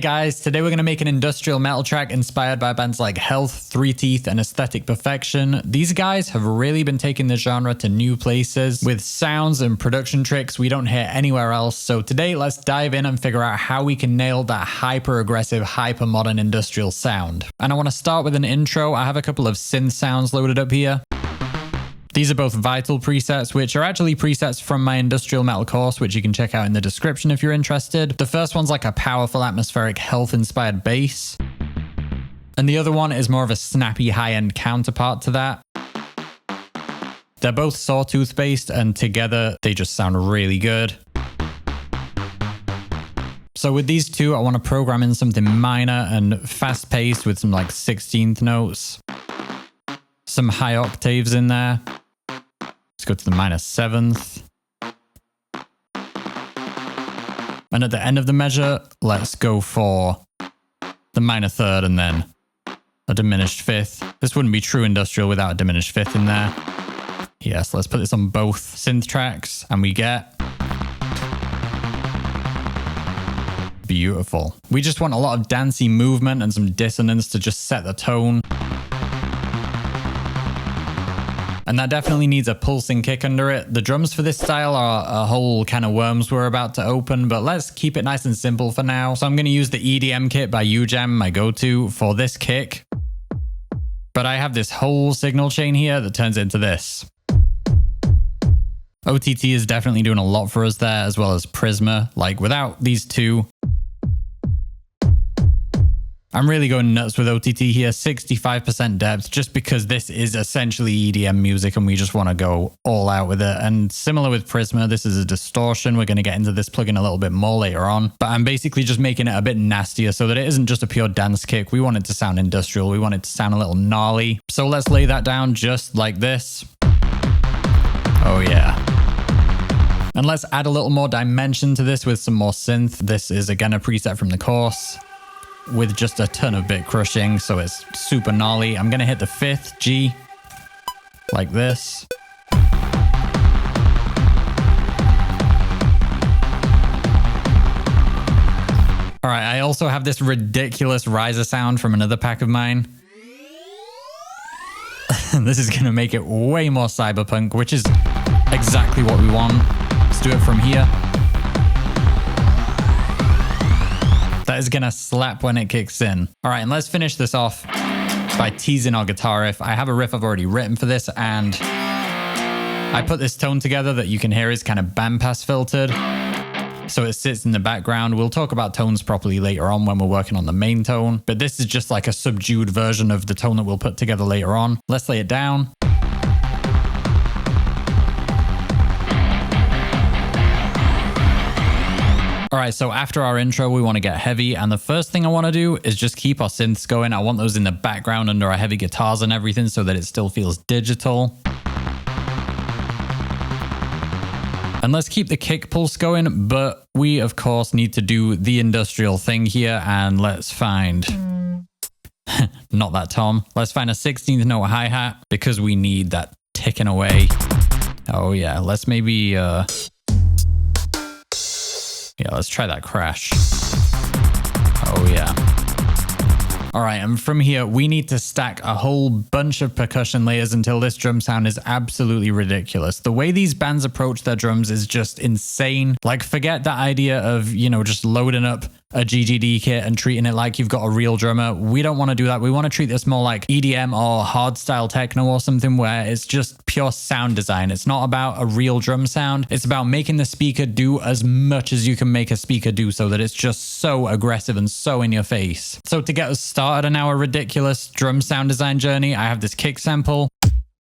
guys, today we're going to make an industrial metal track inspired by bands like Health, 3TEETH, and Aesthetic Perfection. These guys have really been taking the genre to new places with sounds and production tricks we don't hear anywhere else. So today, let's dive in and figure out how we can nail that hyper-aggressive, hyper-modern industrial sound. And I want to start with an intro. I have a couple of synth sounds loaded up here. These are both Vital presets, which are actually presets from my industrial metal course, which you can check out in the description if you're interested. The first one's like a powerful, atmospheric, Health-inspired bass. And the other one is more of a snappy, high-end counterpart to that. They're both sawtooth based, and together they just sound really good. So with these two, I want to program in something minor and fast-paced with some like 16th notes. Some high octaves in there. Let's go to the minor 7th. And at the end of the measure, let's go for the minor 3rd and then a diminished 5th. This wouldn't be true industrial without a diminished 5th in there. Yes, let's put this on both synth tracks and we get... beautiful. We just want a lot of dancey movement and some dissonance to just set the tone. And that definitely needs a pulsing kick under it. The drums for this style are a whole can of worms we're about to open, but let's keep it nice and simple for now. So I'm going to use the EDM kit by UJam, my go-to, for this kick. But I have this whole signal chain here that turns into this. OTT is definitely doing a lot for us there, as well as Prisma. Like without these two, I'm really going nuts with OTT here, 65% depth, just because this is essentially EDM music and we just want to go all out with it. And similar with Prisma, this is a distortion. We're going to get into this plugin a little bit more later on, but I'm basically just making it a bit nastier so that it isn't just a pure dance kick. We want it to sound industrial. We want it to sound a little gnarly. So let's lay that down just like this. Oh yeah. And let's add a little more dimension to this with some more synth. This is again a preset from the course, with just a ton of bit crushing, so it's super gnarly. I'm gonna hit the 5th G, like this. All right, I also have this ridiculous riser sound from another pack of mine. This is gonna make it way more cyberpunk, which is exactly what we want. Let's do it from here. That is gonna slap when it kicks in. All right, and let's finish this off by teasing our guitar riff. I have a riff I've already written for this, and I put this tone together that you can hear is kind of bandpass filtered. So it sits in the background. We'll talk about tones properly later on when we're working on the main tone, but this is just like a subdued version of the tone that we'll put together later on. Let's lay it down. All right, so after our intro, we want to get heavy. And the first thing I want to do is just keep our synths going. I want those in the background under our heavy guitars and everything so that it still feels digital. And let's keep the kick pulse going, but we of course need to do the industrial thing here. And let's find, not that tom, let's find a 16th note hi-hat because we need that ticking away. Oh yeah, let's maybe, yeah, let's try that crash. Oh yeah. All right, and from here, we need to stack a whole bunch of percussion layers until this drum sound is absolutely ridiculous. The way these bands approach their drums is just insane. Like, forget that idea of, you know, just loading up a GGD kit and treating it like you've got a real drummer. We don't want to do that. We want to treat this more like EDM or hardstyle techno or something where it's just pure sound design. It's not about a real drum sound. It's about making the speaker do as much as you can make a speaker do so that it's just so aggressive and so in your face. So to get us started on our ridiculous drum sound design journey, I have this kick sample.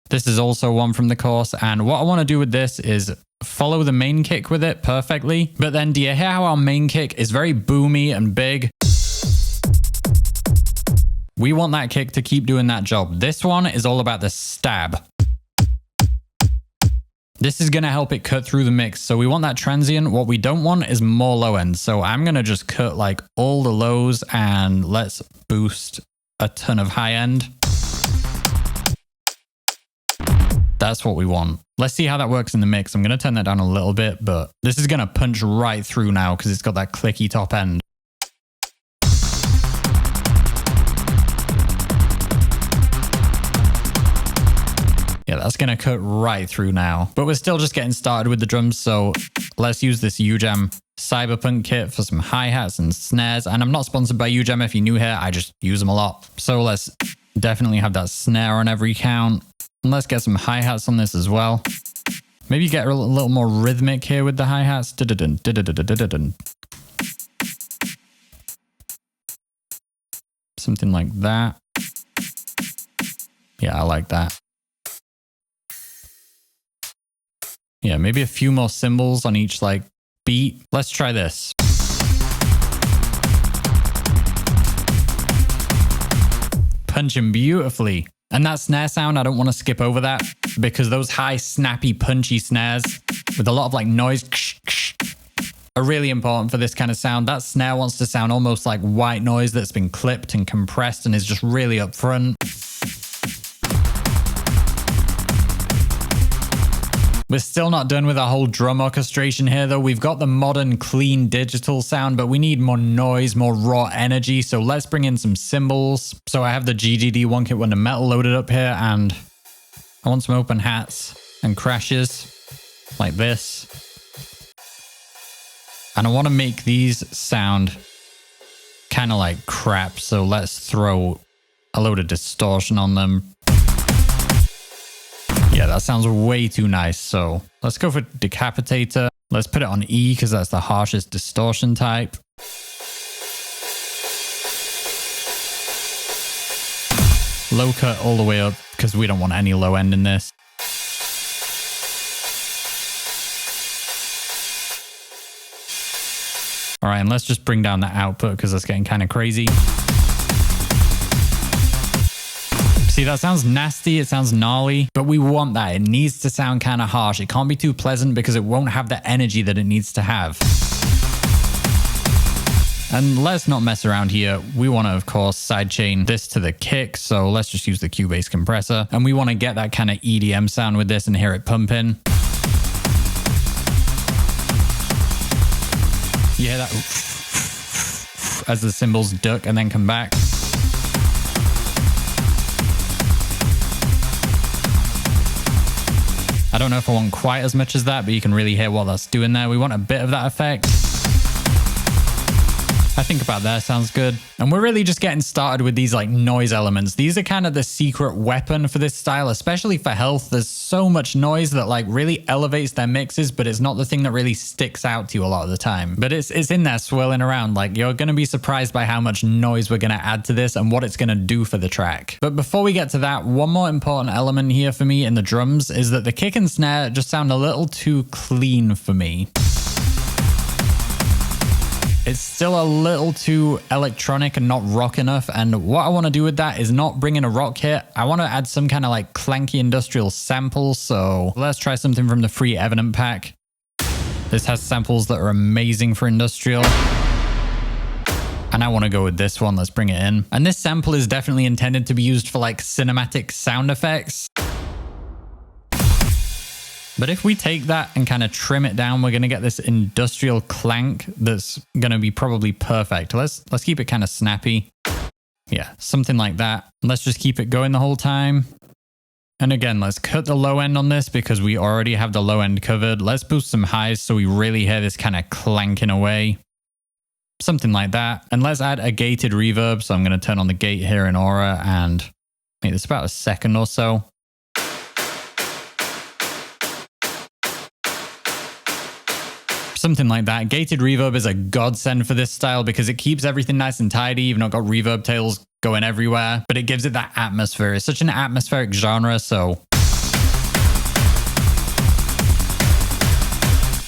This is also one from the course. And what I want to do with this is follow the main kick with it perfectly. But then do you hear how our main kick is very boomy and big? We want that kick to keep doing that job. This one is all about the stab. This is going to help it cut through the mix. So we want that transient. What we don't want is more low end. So I'm going to just cut like all the lows and let's boost a ton of high end. That's what we want. Let's see how that works in the mix. I'm going to turn that down a little bit, but this is going to punch right through now because it's got that clicky top end. That's going to cut right through now. But we're still just getting started with the drums, so let's use this UJam Cyberpunk kit for some hi-hats and snares. And I'm not sponsored by UJam. If you're new here, I just use them a lot. So let's definitely have that snare on every count. And let's get some hi-hats on this as well. Maybe get a little more rhythmic here with the hi-hats. Something like that. Yeah, I like that. Yeah, maybe a few more cymbals on each like beat. Let's try this. Punching beautifully. And that snare sound, I don't want to skip over that because those high, snappy, punchy snares with a lot of like noise are really important for this kind of sound. That snare wants to sound almost like white noise that's been clipped and compressed and is just really upfront. We're still not done with our whole drum orchestration here though. We've got the modern, clean digital sound, but we need more noise, more raw energy. So let's bring in some cymbals. So I have the GGD One Kit Wonder Metal loaded up here, and I want some open hats and crashes like this. And I want to make these sound kind of like crap. So let's throw a load of distortion on them. Yeah, that sounds way too nice. So let's go for Decapitator. Let's put it on E because that's the harshest distortion type. Low cut all the way up because we don't want any low end in this. All right, and let's just bring down the output because that's getting kind of crazy. See, that sounds nasty, it sounds gnarly, but we want that. It needs to sound kind of harsh. It can't be too pleasant because it won't have the energy that it needs to have. And let's not mess around here. We want to, of course, sidechain this to the kick. So let's just use the Cubase compressor. And we want to get that kind of EDM sound with this and hear it pumping. You hear that? As the cymbals duck and then come back. I don't know if I want quite as much as that, but you can really hear what that's doing there. We want a bit of that effect. I think about there sounds good. And we're really just getting started with these like noise elements. These are kind of the secret weapon for this style, especially for Health. There's so much noise that like really elevates their mixes, but it's not the thing that really sticks out to you a lot of the time. But it's in there swirling around. Like you're going to be surprised by how much noise we're going to add to this and what it's going to do for the track. But before we get to that, one more important element here for me in the drums is that the kick and snare just sound a little too clean for me. It's still a little too electronic and not rock enough. And what I want to do with that is not bring in a rock hit. I want to add some kind of like clanky industrial sample. So let's try something from the free Evident pack. This has samples that are amazing for industrial. And I want to go with this one. Let's bring it in. And this sample is definitely intended to be used for like cinematic sound effects. But if we take that and kind of trim it down, we're going to get this industrial clank that's going to be probably perfect. Let's keep it kind of snappy. Yeah, something like that. Let's just keep it going the whole time. And again, let's cut the low end on this because we already have the low end covered. Let's boost some highs so we really hear this kind of clanking away. Something like that. And let's add a gated reverb. So I'm going to turn on the gate here in Aura and make this about a second or so. Something like that. Gated reverb is a godsend for this style because it keeps everything nice and tidy. You've not got reverb tails going everywhere, but it gives it that atmosphere. It's such an atmospheric genre, so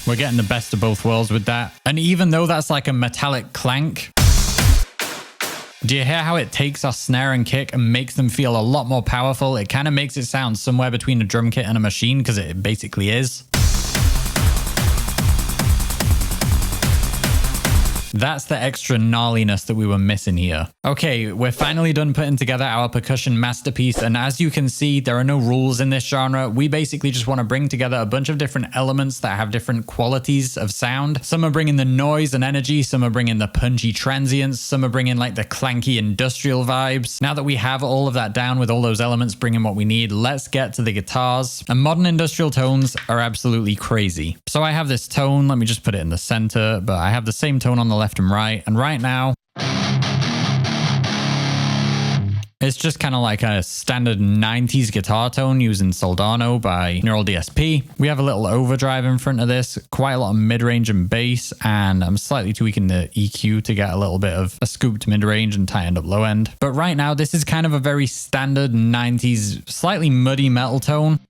we're getting the best of both worlds with that. And even though that's like a metallic clank, do you hear how it takes our snare and kick and makes them feel a lot more powerful? It kind of makes it sound somewhere between a drum kit and a machine because it basically is. That's the extra gnarliness that we were missing here. Okay, we're finally done putting together our percussion masterpiece, and as you can see, there are no rules in this genre. We basically just want to bring together a bunch of different elements that have different qualities of sound. Some are bringing the noise and energy, some are bringing the punchy transients, some are bringing like the clanky industrial vibes. Now that we have all of that down with all those elements bringing what we need, let's get to the guitars. And modern industrial tones are absolutely crazy. So I have this tone, let me just put it in the center, but I have the same tone on the left and right. And right now, it's just kind of like a standard 90s guitar tone using Soldano by Neural DSP. We have a little overdrive in front of this, quite a lot of mid-range and bass, and I'm slightly tweaking the EQ to get a little bit of a scooped mid-range and tightened up low end. But right now, this is kind of a very standard 90s, slightly muddy metal tone.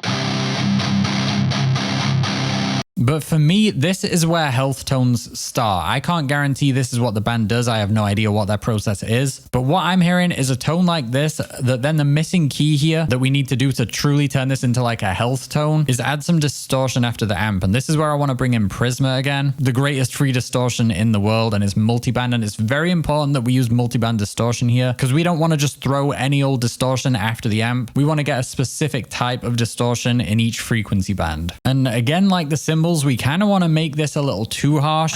But for me, this is where health tones start. I can't guarantee this is what the band does. I have no idea what their process is. But what I'm hearing is a tone like this, that then the missing key here that we need to do to truly turn this into like a health tone is add some distortion after the amp. And this is where I want to bring in Prisma again, the greatest free distortion in the world, and it's multiband. And it's very important that we use multiband distortion here because we don't want to just throw any old distortion after the amp. We want to get a specific type of distortion in each frequency band. And again, like the cymbals, we kind of want to make this a little too harsh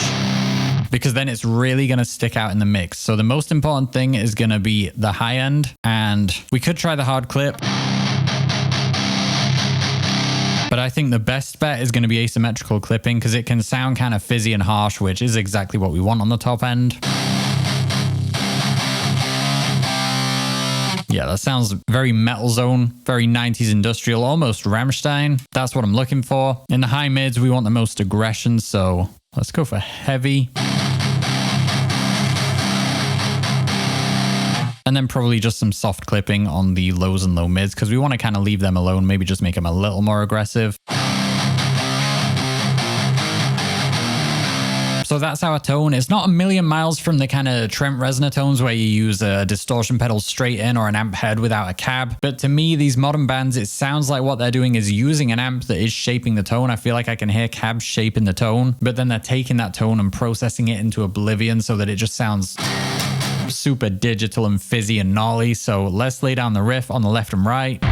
because then it's really going to stick out in the mix. So the most important thing is going to be the high end, and we could try the hard clip. But I think the best bet is going to be asymmetrical clipping because it can sound kind of fizzy and harsh, which is exactly what we want on the top end. Yeah, that sounds very Metal Zone, very 90s industrial, almost Rammstein. That's what I'm looking for. In the high mids, we want the most aggression, so let's go for heavy. And then probably just some soft clipping on the lows and low mids because we want to kind of leave them alone, maybe just make them a little more aggressive. So that's our tone. It's not a million miles from the kind of Trent Reznor tones where you use a distortion pedal straight in or an amp head without a cab. But to me, these modern bands, it sounds like what they're doing is using an amp that is shaping the tone. I feel like I can hear cabs shaping the tone, but then they're taking that tone and processing it into oblivion so that it just sounds super digital and fizzy and gnarly. So let's lay down the riff on the left and right.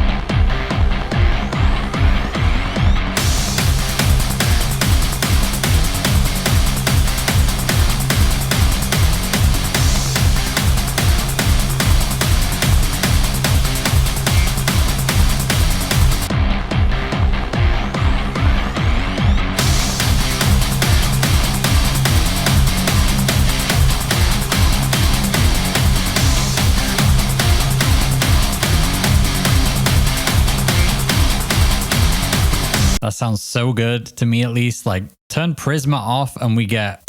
That sounds so good to me, at least. Like, turn Prisma off and we get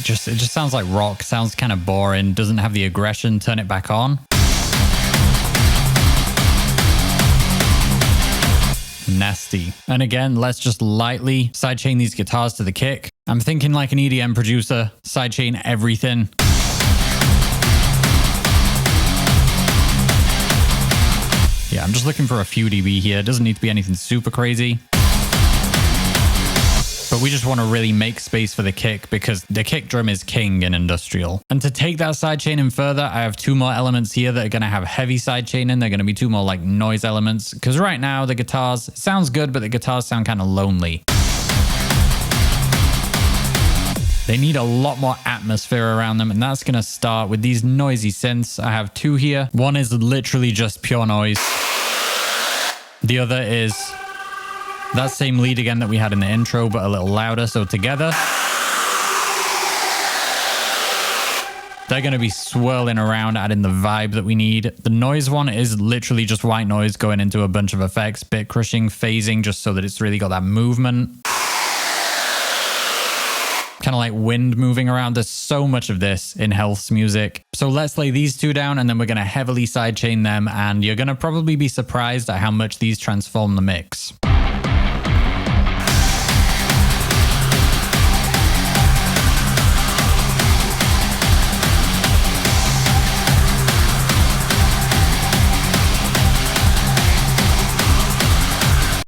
it just sounds like rock, sounds kind of boring, doesn't have the aggression. Turn it back on. Nasty. And again, let's just lightly sidechain these guitars to the kick. I'm thinking like an EDM producer, sidechain everything. Yeah, I'm just looking for a few dB here. It doesn't need to be anything super crazy. But we just want to really make space for the kick because the kick drum is king in industrial. And to take that sidechaining further, I have two more elements here that are going to have heavy sidechaining. They're going to be two more like noise elements because right now the guitars, it sounds good, but the guitars sound kind of lonely. They need a lot more atmosphere around them, and that's going to start with these noisy synths. I have two here. One is literally just pure noise. The other is that same lead again that we had in the intro, but a little louder. So together, they're going to be swirling around, adding the vibe that we need. The noise one is literally just white noise going into a bunch of effects, bit crushing, phasing, just so that it's really got that movement. Kind of like wind moving around. There's so much of this in Health's music. So let's lay these two down and then we're going to heavily sidechain them, and you're going to probably be surprised at how much these transform the mix.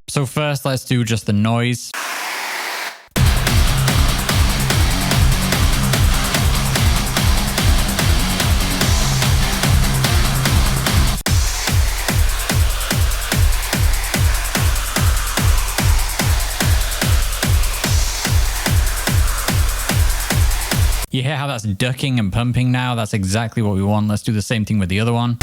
So first, let's do just the noise. You hear how that's ducking and pumping now? That's exactly what we want. Let's do the same thing with the other one.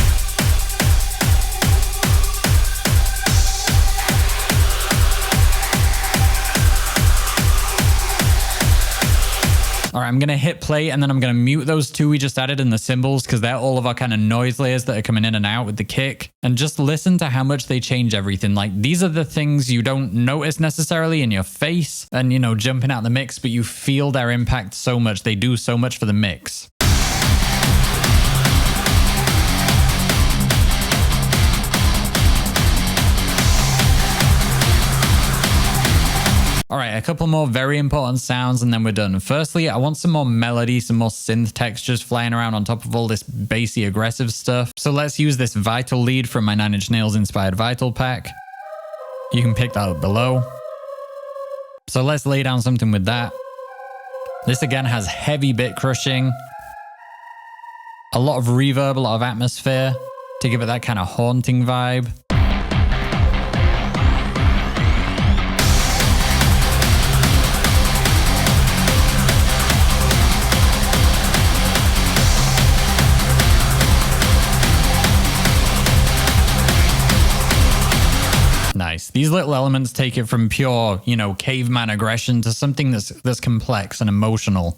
All right, I'm going to hit play and then I'm going to mute those two we just added in the cymbals because they're all of our kind of noise layers that are coming in and out with the kick. And just listen to how much they change everything. Like these are the things you don't notice necessarily in your face and, you know, jumping out the mix, but you feel their impact so much. They do so much for the mix. All right, a couple more very important sounds and then we're done. Firstly, I want some more melody, some more synth textures flying around on top of all this bassy aggressive stuff. So let's use this Vital lead from my 9 Inch Nails inspired Vital pack. You can pick that up below. So let's lay down something with that. This again has heavy bit crushing, a lot of reverb, a lot of atmosphere to give it that kind of haunting vibe. Nice. These little elements take it from pure, you know, caveman aggression to something that's complex and emotional.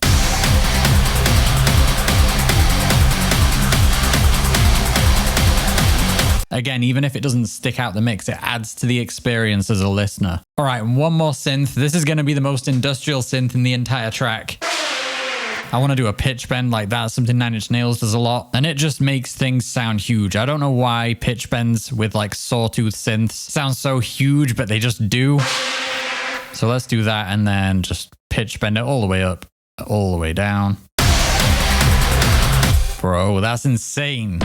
Again, even if it doesn't stick out the mix, it adds to the experience as a listener. All right, one more synth. This is going to be the most industrial synth in the entire track. I want to do a pitch bend like that, something 9 Inch Nails does a lot, and it just makes things sound huge. I don't know why pitch bends with like sawtooth synths sound so huge, but they just do. So let's do that and then just pitch bend it all the way up, all the way down. Bro, that's insane.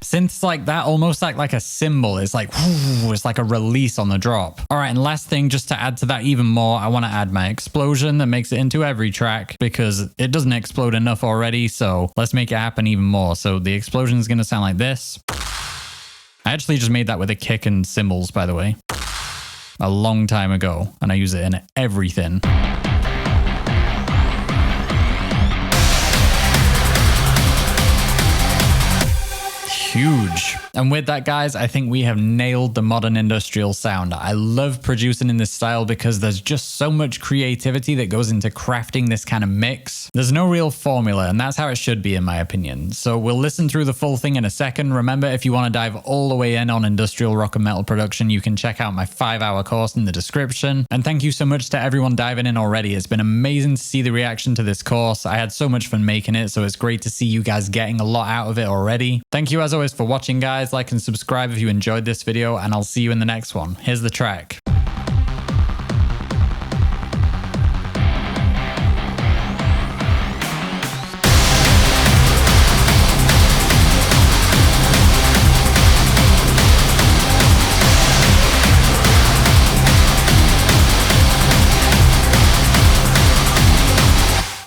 Synths like that almost act like a cymbal. It's like, whoo, it's like a release on the drop. All right, and last thing, just to add to that even more, I want to add my explosion that makes it into every track because it doesn't explode enough already. So let's make it happen even more. So the explosion is going to sound like this. I actually just made that with a kick and cymbals, by the way, a long time ago, and I use it in everything. Huge. And with that, guys, I think we have nailed the modern industrial sound. I love producing in this style because there's just so much creativity that goes into crafting this kind of mix. There's no real formula, and that's how it should be in my opinion. So we'll listen through the full thing in a second. Remember, if you want to dive all the way in on industrial rock and metal production, you can check out my 5-hour course in the description. And thank you so much to everyone diving in already. It's been amazing to see the reaction to this course. I had so much fun making it, so it's great to see you guys getting a lot out of it already. Thank you as always for watching, guys. Like and subscribe if you enjoyed this video, and I'll see you in the next one. Here's the track.